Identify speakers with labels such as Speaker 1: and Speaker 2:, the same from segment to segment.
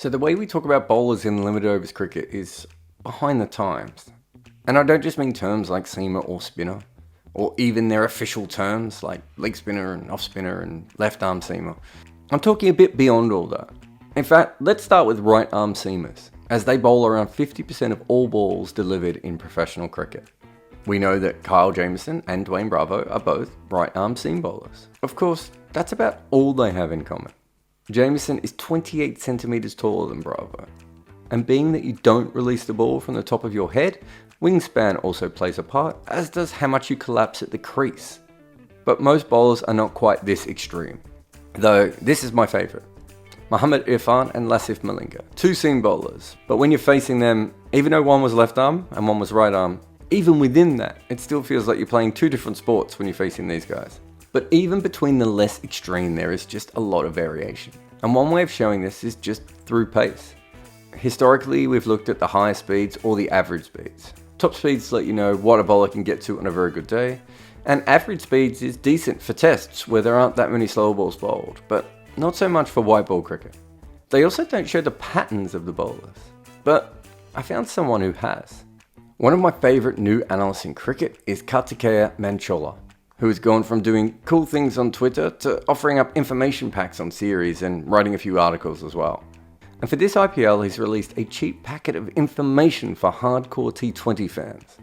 Speaker 1: So the way we talk about bowlers in limited overs cricket is behind the times. And I don't just mean terms like seamer or spinner, or even their official terms like leg spinner and off spinner and left arm seamer. I'm talking a bit beyond all that. In fact, let's start with right arm seamers, as they bowl around 50% of all balls delivered in professional cricket. We know that Kyle Jamieson and Dwayne Bravo are both right arm seam bowlers. Of course, that's about all they have in common. Jamieson is 28 centimeters taller than Bravo. And being that you don't release the ball from the top of your head, wingspan also plays a part, as does how much you collapse at the crease. But most bowlers are not quite this extreme. Though, this is my favourite. Mohammad Irfan and Lasif Malinga, two seam bowlers. But when you're facing them, even though one was left arm and one was right arm, even within that, it still feels like you're playing two different sports when you're facing these guys. But even between the less extreme, there is just a lot of variation. And one way of showing this is just through pace. Historically, we've looked at the higher speeds or the average speeds. Top speeds let you know what a bowler can get to on a very good day, and average speeds is decent for tests where there aren't that many slow balls bowled, but not so much for white ball cricket. They also don't show the patterns of the bowlers, but I found someone who has. One of my favourite new analysts in cricket is Kartikeya Manchola, who has gone from doing cool things on Twitter to offering up information packs on series and writing a few articles as well. And for this IPL, he's released a cheap packet of information for hardcore T20 fans.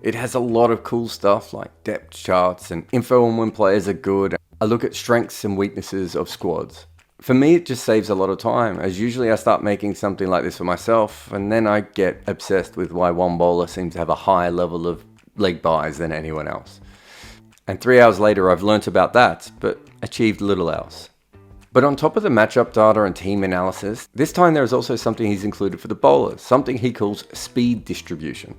Speaker 1: It has a lot of cool stuff like depth charts and info on when players are good, a look at strengths and weaknesses of squads. For me, it just saves a lot of time, as usually I start making something like this for myself, and then I get obsessed with why one bowler seems to have a higher level of leg buys than anyone else. And 3 hours later, I've learnt about that, but achieved little else. But on top of the matchup data and team analysis, this time there is also something he's included for the bowlers, something he calls speed distribution.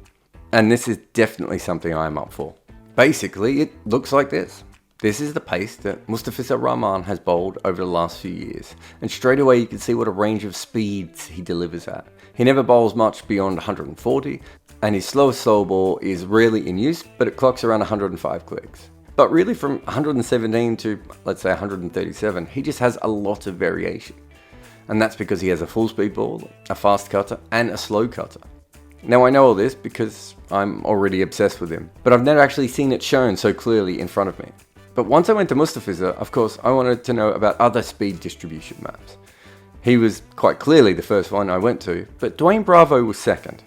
Speaker 1: And this is definitely something I am up for. Basically, it looks like this. This is the pace that Mustafizur Rahman has bowled over the last few years. And straight away you can see what a range of speeds he delivers at. He never bowls much beyond 140, and his slowest slow ball is rarely in use, but it clocks around 105 clicks. But really from 117 to, let's say, 137, he just has a lot of variation. And that's because he has a full speed ball, a fast cutter, and a slow cutter. Now I know all this because I'm already obsessed with him, but I've never actually seen it shown so clearly in front of me. But once I went to Mustafizur, of course, I wanted to know about other speed distribution maps. He was quite clearly the first one I went to, but Dwayne Bravo was second.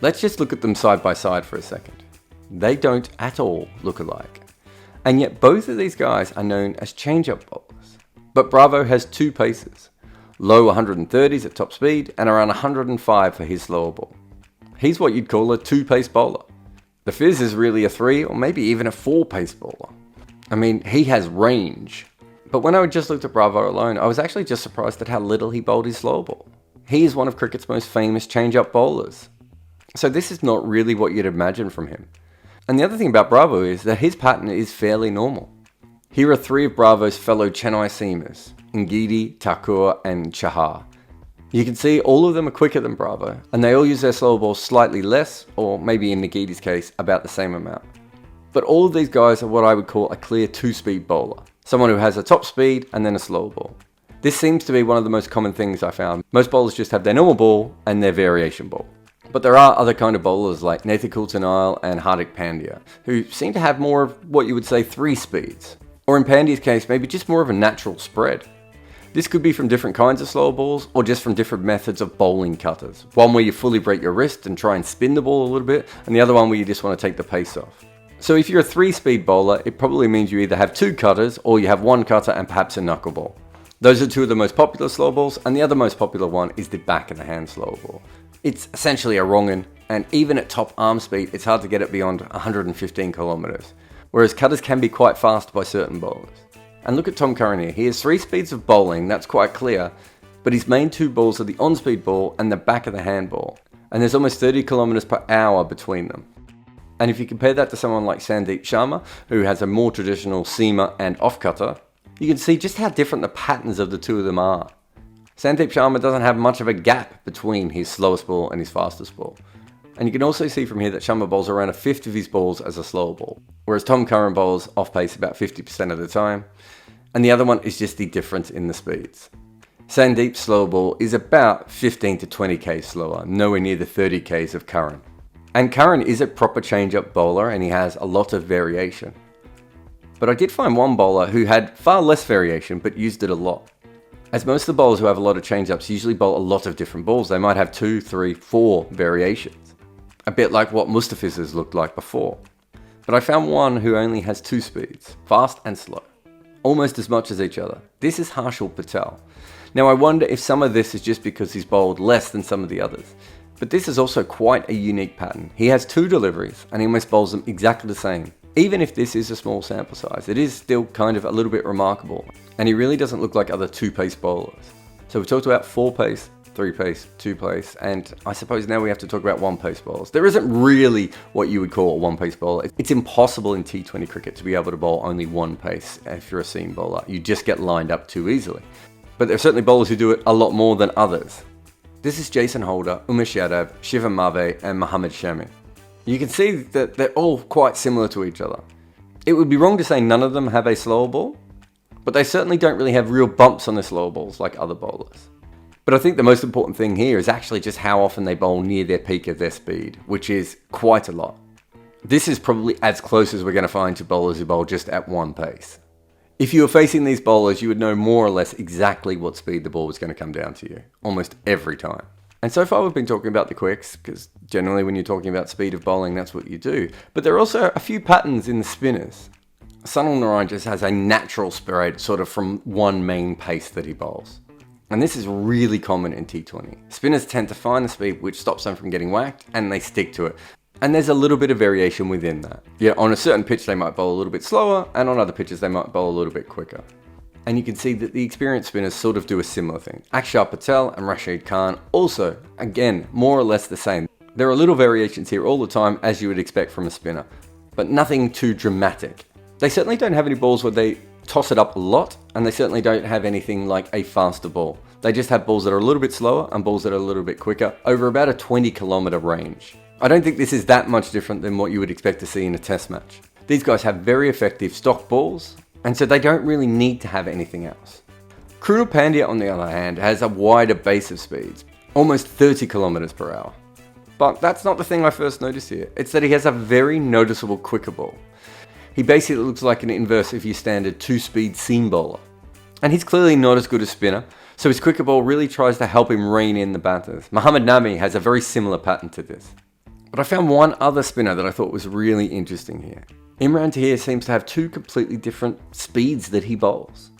Speaker 1: Let's just look at them side by side for a second. They don't at all look alike. And yet both of these guys are known as change-up bowlers. But Bravo has two paces, low 130s at top speed and around 105 for his slower ball. He's what you'd call a two-pace bowler. The Fizz is really a three or maybe even a four-pace bowler. I mean, he has range. But when I just looked at Bravo alone, I was actually just surprised at how little he bowled his slow ball. He is one of cricket's most famous change-up bowlers. So this is not really what you'd imagine from him. And the other thing about Bravo is that his pattern is fairly normal. Here are three of Bravo's fellow Chennai seamers, Ngidi, Thakur and Chahar. You can see all of them are quicker than Bravo, and they all use their slow ball slightly less, or maybe in Ngidi's case, about the same amount. But all of these guys are what I would call a clear two-speed bowler, someone who has a top speed and then a slow ball. This seems to be one of the most common things I found. Most bowlers just have their normal ball and their variation ball. But there are other kind of bowlers like Nathan Coulter-Nile and Harshal Pandya, who seem to have more of what you would say three speeds. Or in Pandya's case, maybe just more of a natural spread. This could be from different kinds of slow balls or just from different methods of bowling cutters. One where you fully break your wrist and try and spin the ball a little bit, and the other one where you just want to take the pace off. So if you're a three-speed bowler, it probably means you either have two cutters or you have one cutter and perhaps a knuckleball. Those are two of the most popular slow balls, and the other most popular one is the back of the hand slow ball. It's essentially a wrong-un, and even at top arm speed, it's hard to get it beyond 115 kilometers, whereas cutters can be quite fast by certain bowlers. And look at Tom Curran here. He has three speeds of bowling, that's quite clear, but his main two balls are the on-speed ball and the back of the hand ball, and there's almost 30 kilometers per hour between them. And if you compare that to someone like Sandeep Sharma, who has a more traditional seamer and off-cutter, you can see just how different the patterns of the two of them are. Sandeep Sharma doesn't have much of a gap between his slowest ball and his fastest ball. And you can also see from here that Sharma bowls around a fifth of his balls as a slower ball, whereas Tom Curran bowls off pace about 50% of the time, and the other one is just the difference in the speeds. Sandeep's slower ball is about 15 to 20 k's slower, nowhere near the 30 k's of Curran. And Curran is a proper change-up bowler and he has a lot of variation. But I did find one bowler who had far less variation but used it a lot. As most of the bowlers who have a lot of change-ups usually bowl a lot of different balls, they might have 2, 3, 4 variations. A bit like what Mustafizur's looked like before. But I found one who only has 2 speeds, fast and slow, almost as much as each other. This is Harshal Patel. Now I wonder if some of this is just because he's bowled less than some of the others. But this is also quite a unique pattern. He has 2 deliveries and he almost bowls them exactly the same. Even if this is a small sample size, it is still kind of a little bit remarkable. And he really doesn't look like other 2-pace bowlers. So we've talked about 4-pace, 3-pace, 2-pace, and I suppose now we have to talk about 1-pace bowlers. There isn't really what you would call a 1-pace bowler. It's impossible in T20 cricket to be able to bowl only 1 pace if you're a seam bowler. You just get lined up too easily. But there are certainly bowlers who do it a lot more than others. This is Jason Holder, Umesh Yadav, Shivam Mave, and Mohammad Shami. You can see that they're all quite similar to each other. It would be wrong to say none of them have a slower ball, but they certainly don't really have real bumps on their slower balls like other bowlers. But I think the most important thing here is actually just how often they bowl near their peak of their speed, which is quite a lot. This is probably as close as we're going to find to bowlers who bowl just at 1 pace. If you were facing these bowlers, you would know more or less exactly what speed the ball was going to come down to you, almost every time. And so far we've been talking about the quicks, because generally when you're talking about speed of bowling, that's what you do. But there are also a few patterns in the spinners. Sunil Narine just has a natural spread sort of from one main pace that he bowls. And this is really common in T20. Spinners tend to find the speed which stops them from getting whacked, and they stick to it. And there's a little bit of variation within that. Yeah, on a certain pitch they might bowl a little bit slower, and on other pitches they might bowl a little bit quicker. And you can see that the experienced spinners sort of do a similar thing. Harshal Patel and Rashid Khan also, again, more or less the same. There are little variations here all the time, as you would expect from a spinner, but nothing too dramatic. They certainly don't have any balls where they toss it up a lot, and they certainly don't have anything like a faster ball. They just have balls that are a little bit slower and balls that are a little bit quicker over about a 20-kilometer range. I don't think this is that much different than what you would expect to see in a test match. These guys have very effective stock balls, and so they don't really need to have anything else. Krunal Pandya, on the other hand, has a wider base of speeds, almost 30 kilometers per hour. But that's not the thing I first noticed here. It's that he has a very noticeable quicker ball. He basically looks like an inverse of your standard 2-speed seam bowler. And he's clearly not as good a spinner, so his quicker ball really tries to help him rein in the batters. Mohammad Nami has a very similar pattern to this. But I found one other spinner that I thought was really interesting here. Imran Tahir seems to have 2 completely different speeds that he bowls.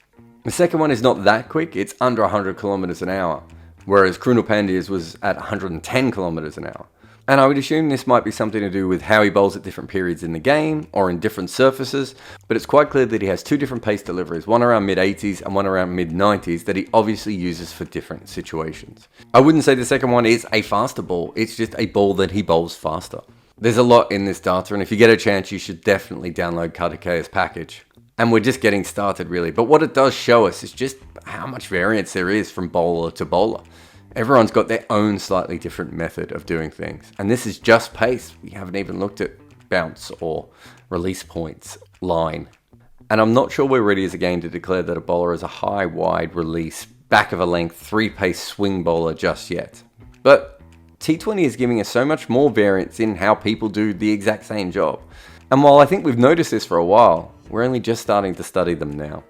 Speaker 1: The second one is not that quick, it's under 100 kilometers an hour, whereas Krunal Pandya's was at 110 kilometers an hour. And I would assume this might be something to do with how he bowls at different periods in the game or in different surfaces, but it's quite clear that he has 2 different pace deliveries, one around mid-80s and one around mid-90s that he obviously uses for different situations. I wouldn't say the second one is a faster ball, it's just a ball that he bowls faster. There's a lot in this data, and if you get a chance, you should definitely download Kartikeya's package. And we're just getting started really, but what it does show us is just how much variance there is from bowler to bowler. Everyone's got their own slightly different method of doing things. And this is just pace. We haven't even looked at bounce or release points, line. And I'm not sure we're ready as a game to declare that a bowler is a high, wide release, back of a length, 3-pace swing bowler just yet. But T20 is giving us so much more variance in how people do the exact same job. And while I think we've noticed this for a while, we're only just starting to study them now.